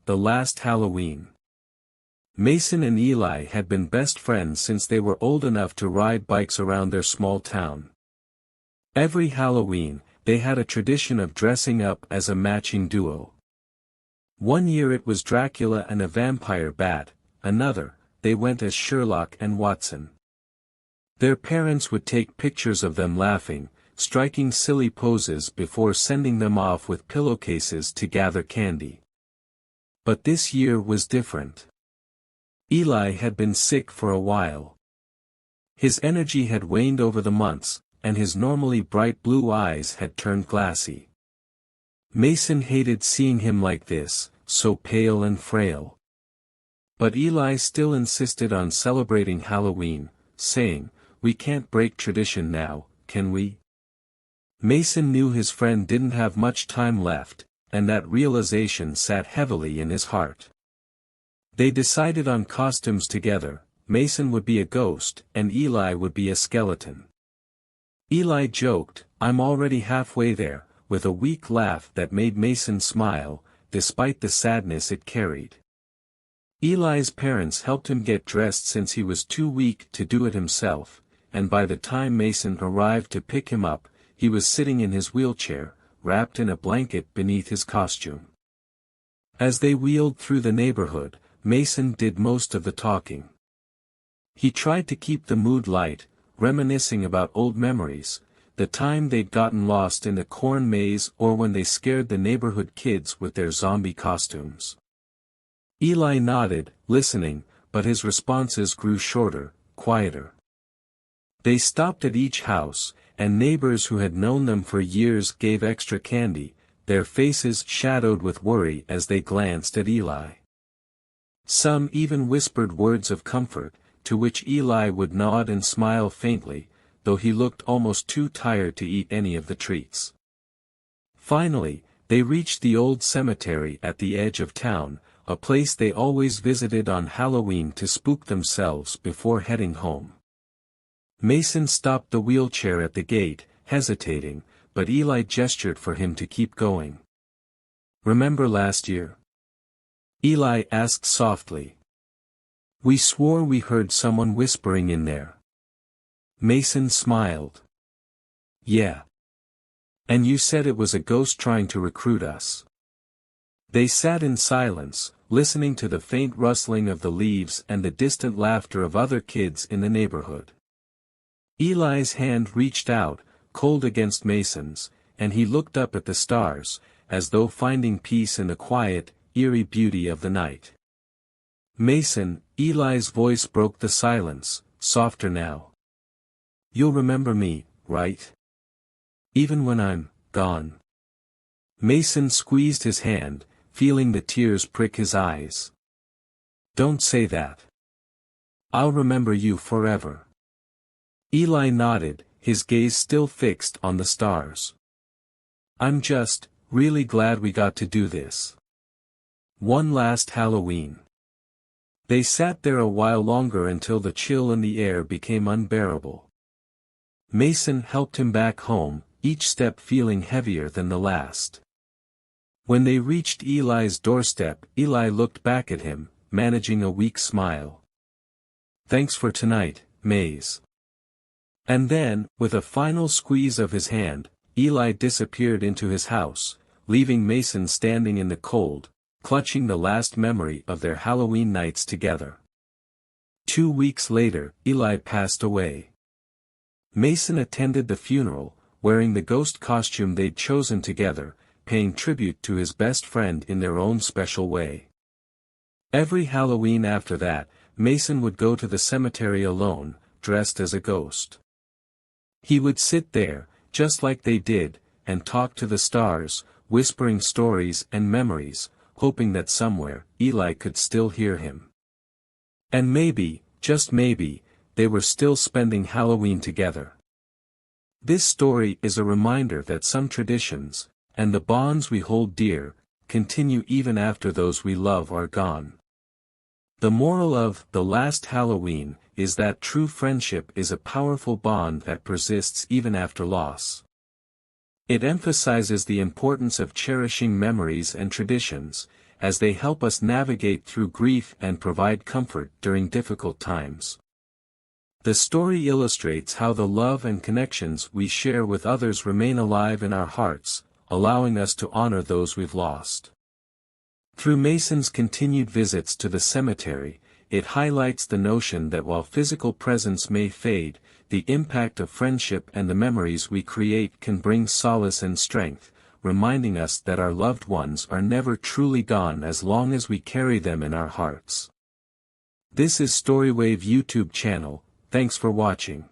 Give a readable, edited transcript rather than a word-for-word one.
The Last Halloween. Mason and Eli had been best friends since they were old enough to ride bikes around their small town. Every Halloween, they had a tradition of dressing up as a matching duo. One year it was Dracula and a vampire bat, another, they went as Sherlock and Watson. Their parents would take pictures of them laughing, striking silly poses before sending them off with pillowcases to gather candy. But this year was different. Eli had been sick for a while. His energy had waned over the months, and his normally bright blue eyes had turned glassy. Mason hated seeing him like this, so pale and frail. But Eli still insisted on celebrating Halloween, saying, "We can't break tradition now, can we?" Mason knew his friend didn't have much time left, and that realization sat heavily in his heart. They decided on costumes together. Mason would be a ghost, and Eli would be a skeleton. Eli joked, "I'm already halfway there," with a weak laugh that made Mason smile, despite the sadness it carried. Eli's parents helped him get dressed since he was too weak to do it himself, and by the time Mason arrived to pick him up, he was sitting in his wheelchair, wrapped in a blanket beneath his costume. As they wheeled through the neighborhood, Mason did most of the talking. He tried to keep the mood light, reminiscing about old memories, the time they'd gotten lost in the corn maze or when they scared the neighborhood kids with their zombie costumes. Eli nodded, listening, but his responses grew shorter, quieter. They stopped at each house, and neighbors who had known them for years gave extra candy, their faces shadowed with worry as they glanced at Eli. Some even whispered words of comfort, to which Eli would nod and smile faintly, though he looked almost too tired to eat any of the treats. Finally, they reached the old cemetery at the edge of town, a place they always visited on Halloween to spook themselves before heading home. Mason stopped the wheelchair at the gate, hesitating, but Eli gestured for him to keep going. "Remember last year?" Eli asked softly. "We swore we heard someone whispering in there." Mason smiled. "Yeah. And you said it was a ghost trying to recruit us." They sat in silence, listening to the faint rustling of the leaves and the distant laughter of other kids in the neighborhood. Eli's hand reached out, cold against Mason's, and he looked up at the stars, as though finding peace in the quiet, eerie beauty of the night. "Mason," Eli's voice broke the silence, softer now. "You'll remember me, right? Even when I'm gone." Mason squeezed his hand, feeling the tears prick his eyes. "Don't say that. I'll remember you forever." Eli nodded, his gaze still fixed on the stars. "I'm just, really glad we got to do this. One last Halloween." They sat there a while longer until the chill in the air became unbearable. Mason helped him back home, each step feeling heavier than the last. When they reached Eli's doorstep, Eli looked back at him, managing a weak smile. "Thanks for tonight, Maze." And then, with a final squeeze of his hand, Eli disappeared into his house, leaving Mason standing in the cold, clutching the last memory of their Halloween nights together. 2 weeks later, Eli passed away. Mason attended the funeral, wearing the ghost costume they'd chosen together, paying tribute to his best friend in their own special way. Every Halloween after that, Mason would go to the cemetery alone, dressed as a ghost. He would sit there, just like they did, and talk to the stars, whispering stories and memories, hoping that somewhere, Eli could still hear him. And maybe, just maybe, they were still spending Halloween together. This story is a reminder that some traditions, and the bonds we hold dear, continue even after those we love are gone. The moral of The Last Halloween is that true friendship is a powerful bond that persists even after loss. It emphasizes the importance of cherishing memories and traditions, as they help us navigate through grief and provide comfort during difficult times. The story illustrates how the love and connections we share with others remain alive in our hearts, allowing us to honor those we've lost. Through Mason's continued visits to the cemetery, it highlights the notion that while physical presence may fade, the impact of friendship and the memories we create can bring solace and strength, reminding us that our loved ones are never truly gone as long as we carry them in our hearts. This is Storywave YouTube channel. Thanks for watching.